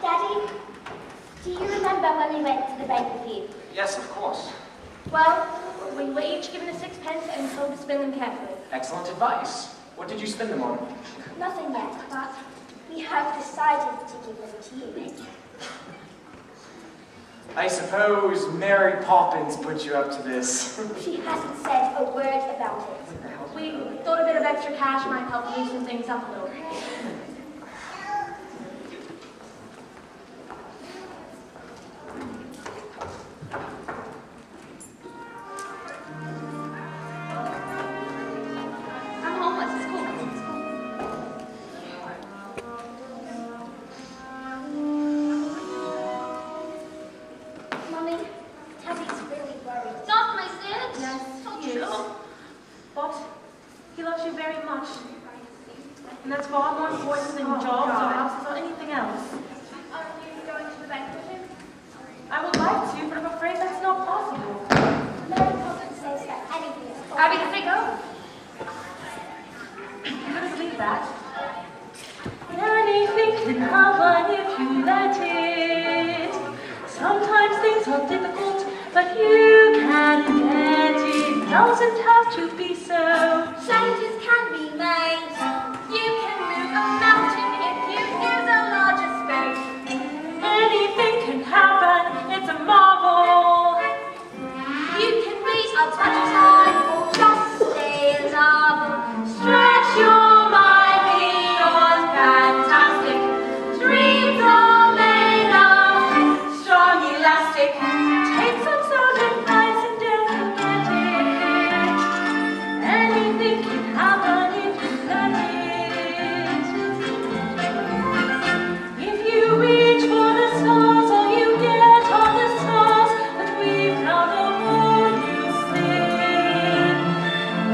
Daddy, do you remember when we went to the bank with you? Yes, of course. Well, we were each given a sixpence and told to spend them carefully. Excellent advice. What did you spend them on? Nothing yet, but we have decided to give them to you. I suppose Mary Poppins put you up to this. She hasn't said a word about it. We thought a bit of extra cash might help loosen things up a little. I'm homeless. It's cool. Mummy, Tabby's really worried. Not my sin. Yes, He is. But he loves you very much. And that's far more important than jobs or houses or anything else. Are you going to the bank with him? I would like to, but I'm afraid that's not possible. Mary Poppins says that anything is possible. Abby, they go. You better believe that. Anything can happen if you let it. Sometimes things are difficult, but you can get it. Doesn't have to be so. Changes can be made. You can move a mountain if you use a larger space. Anything can happen. It's a marvel. You can reach a touch time or just stay in marble. Stretch your mind beyond fantastic. Dreams are made of strong elastic. Take some sound advice and don't forget it. Anything can happen if you let it. If you reach for the stars, all you get are the stars. But we found a whole new thing.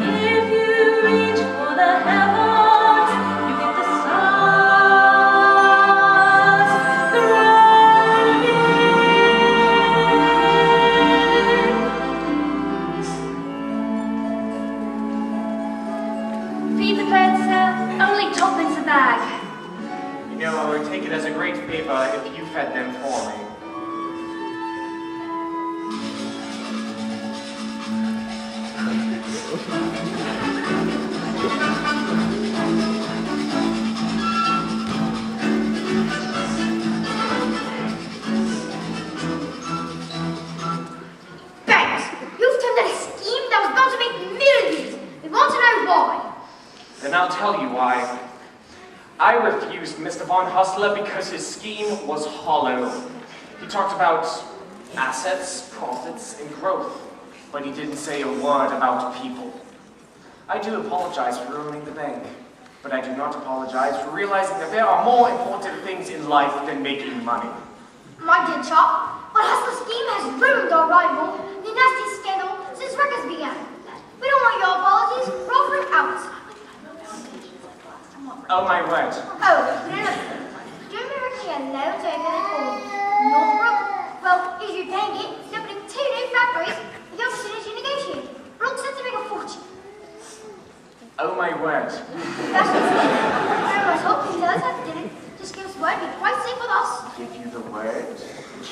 If you reach for the heavens, you get the stars. The Feed the birds, sir. Only tuppence a bag. You know, I would take it as a great favor if you fed them for me. Mr. Von Hustler because his scheme was hollow. He talked about assets, profits, and growth, but he didn't say a word about people. I do apologize for ruining the bank, but I do not apologize for realizing that there are more important things in life than making money. My dear chap, our hustler scheme has ruined our rival, the nastiest scandal since records began. We don't want your apologies. We're offering out. Oh my word. Oh, no. Don't be working a loan to open it all. Northbrook? Well, he's repaying it, opening 2 new factories, with the opportunity to negotiate. Brooks said to make a fortune. Oh my word. That's just it. I was hoping tell us how to do it. Just give us a word, be quite safe with us. Give you the word?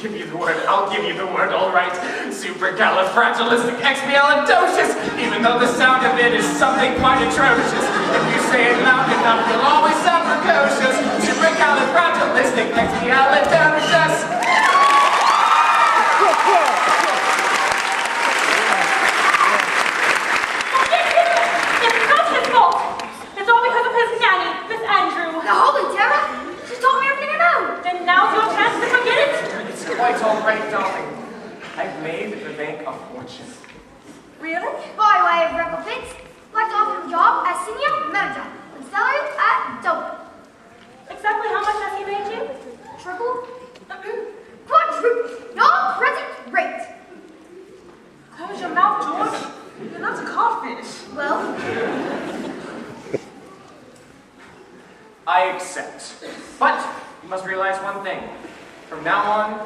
Give you the word. I'll give you the word, all right. Supercalifragilisticexpialidocious, even though the sound of it is something quite atrocious. If you say it loud enough, you'll always sound precocious. Supercalifragilisticexpialidocious. It's not his fault. It's all because of his nanny, Miss Andrew. The holy terror! She told me everything I know. Then now's your chance to forget it. It's quite all right, darling. I've made the bank a fortune. Really? By way of recompense, I'd like to offer him a job as senior manager, with salary at double. Exactly how much has he made you? Triple? Quadruple your present rate. Close your mouth, George. You're not a codfish. Well, I accept. But you must realize one thing. From now on,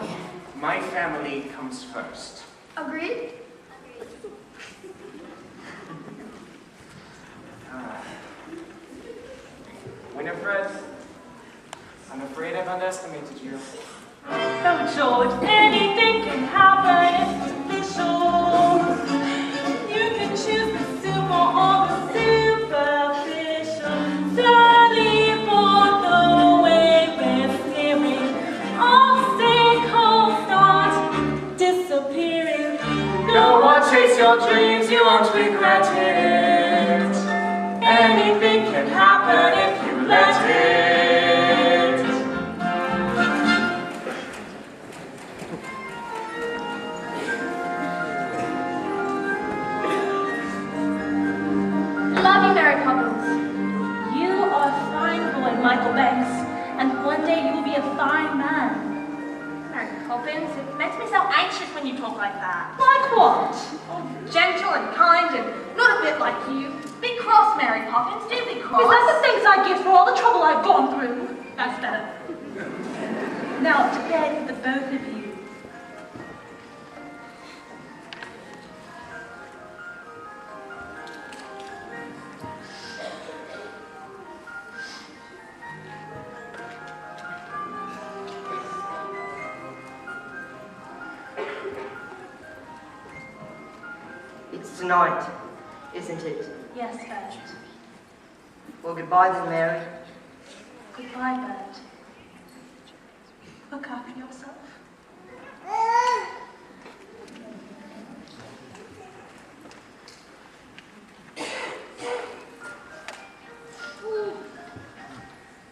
my family comes first. agreed. Winifred, I'm afraid I've underestimated you. Oh, George, anything can happen. It's official. You can choose the super or the superficial. Slowly for the way we're steering. All stay constant, disappearing. Go on, chase your dreams, you won't regret it. Anything can happen if you let it. Love you, Mary Poppins. You are a fine boy, Michael Banks, and one day you will be a fine man. Mary Poppins, it makes me so anxious when you talk like that. Like what? Oh, gentle and kind and not a bit like you. Be cross, Mary Poppins. Do be cross. Is that the things I get for all the trouble I've gone through? That's better. Now to bed, the both of you. It's tonight, isn't it? Yes, Bert. Well, goodbye then, Mary. Goodbye, Bert. Look after yourself.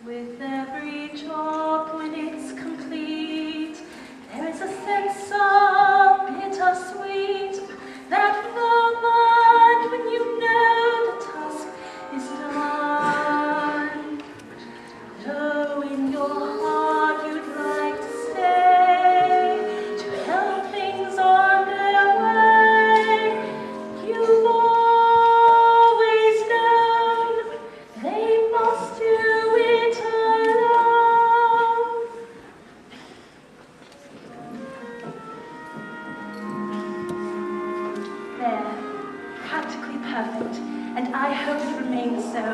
With every job when it's complete, there is a sense of bittersweet. That moment when you know the task is done. Though in your heart you'd like to stay, to help things on their way, you've always known they must do it alone. There, practically perfect, and I hope it remains so.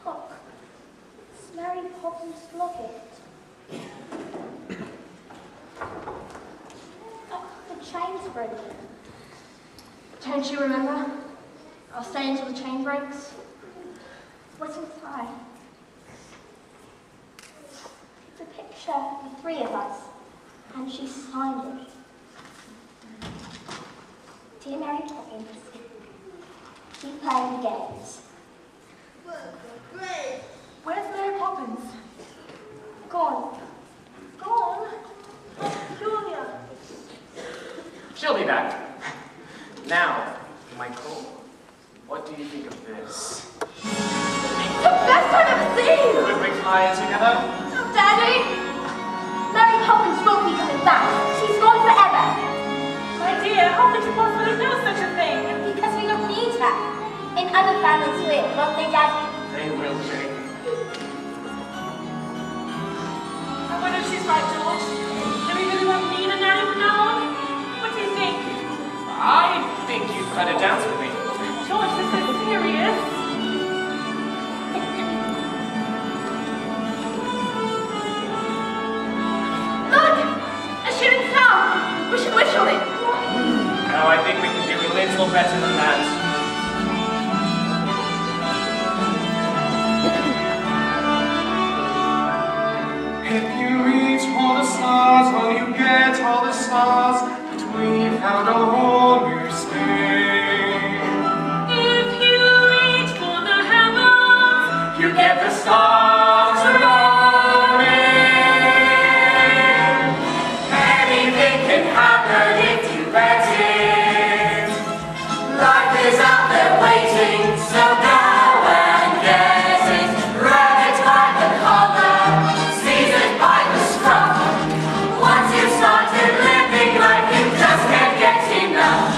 Look, it's Mary Poppins' locket. Oh, the chain's broken. Don't you remember? I'll stay until the chain breaks. What's inside? It's a picture of the 3 of us. and she signed it. Dear Mary Poppins, keep playing the games. Where's Mary Poppins? Gone. Gone? Julia. She'll be back. Now, Michael, what do you think of this? The best I've ever seen! Could we fly it together? Daddy! Mary Poppins won't be coming back. She's gone forever. My dear, how could you possibly know such a thing? Because we don't need her. In other families will, won't they, Daddy? They will, Jane. I wonder if she's right, George. Do we really want me and Nanny from now on? What do you think? I think you'd better dance with me. George, this is serious. Look! A shooting star! We should wish on it. No, I think we can do a little better than that. If you reach for the stars, will you get all the stars? But we found a whole new space. If you reach for the heavens, You get the stars rolling. Anything can happen if you let it. Life is out there waiting, so go and get it. Rabbits by the collar, Caesars by the scruff. Once you've started living life, you just can't get enough.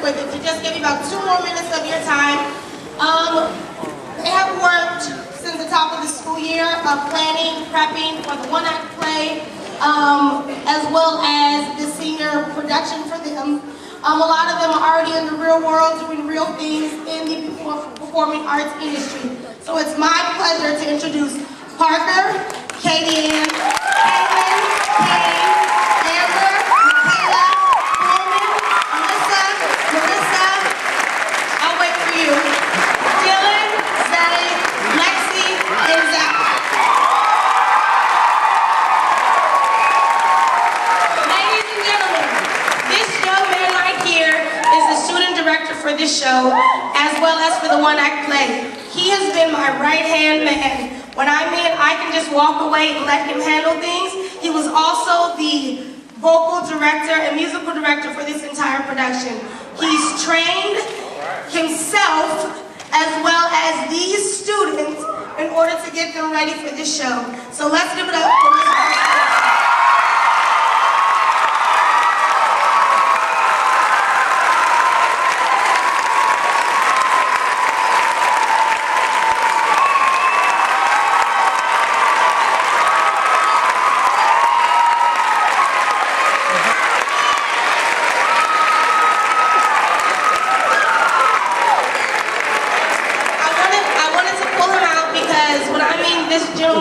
work with it, to just give you about 2 more minutes of your time. They have worked since the top of the school year of planning, prepping for the one-act play, as well as the senior production for them. A lot of them are already in the real world doing real things in the performing arts industry. So it's my pleasure to introduce Parker, Katie Ann, Caitlin, Kane, Amber, Michaela, Coleman, Alyssa, Marissa, I'll wait for you, Dylan, Zay, Lexi, and Zach. Ladies and gentlemen, this young man right here is the student director for this show, as well as for the one-act play. He has been my right-hand man. When I mean I can just walk away and let him handle things, he was also the vocal director and musical director for this entire production. He's trained himself as well as these students in order to get them ready for this show. So let's give it up for Mr. Parker.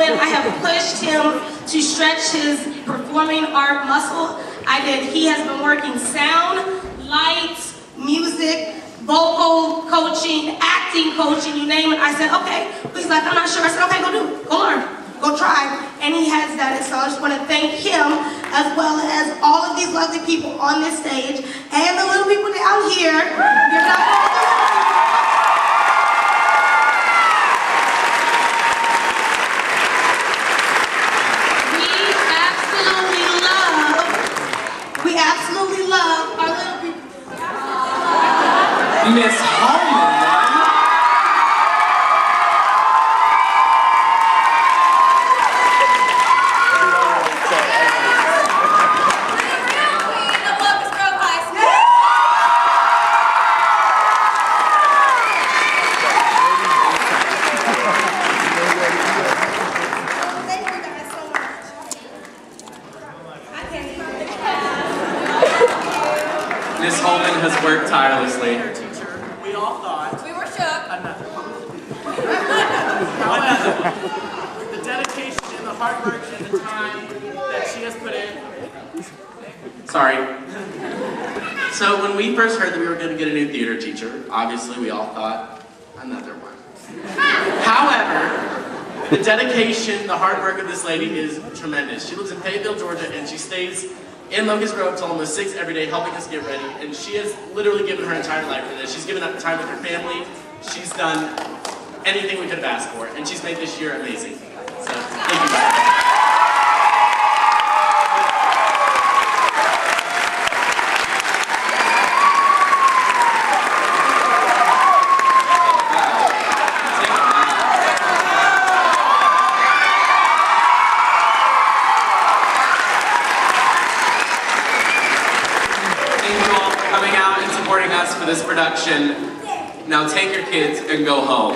I have pushed him to stretch his performing art muscle. He has been working sound, lights, music, vocal coaching, acting coaching, you name it. I said, okay. He's like, I'm not sure. I said, okay, go do it. Go learn. Go try. And he has done it. So I just want to thank him as well as all of these lovely people on this stage and the little people down here. Give it up for all the little people. We absolutely love our little people. Miss Holman, right? Miss Holman has worked tirelessly. We all thought. We were shook. Another However, the dedication and the hard work and the time that she has put in. Sorry. So when we first heard that we were going to get a new theater teacher, obviously we all thought, another one. However, the dedication, the hard work of this lady is tremendous. She lives in Fayetteville, Georgia, and she stays in Locust Grove till almost 6 every day, helping us get ready. And she has literally given her entire life for this. She's given up time with her family. She's done anything we could have asked for, and she's made this year amazing. So, thank you. For this production. Now take your kids and go home.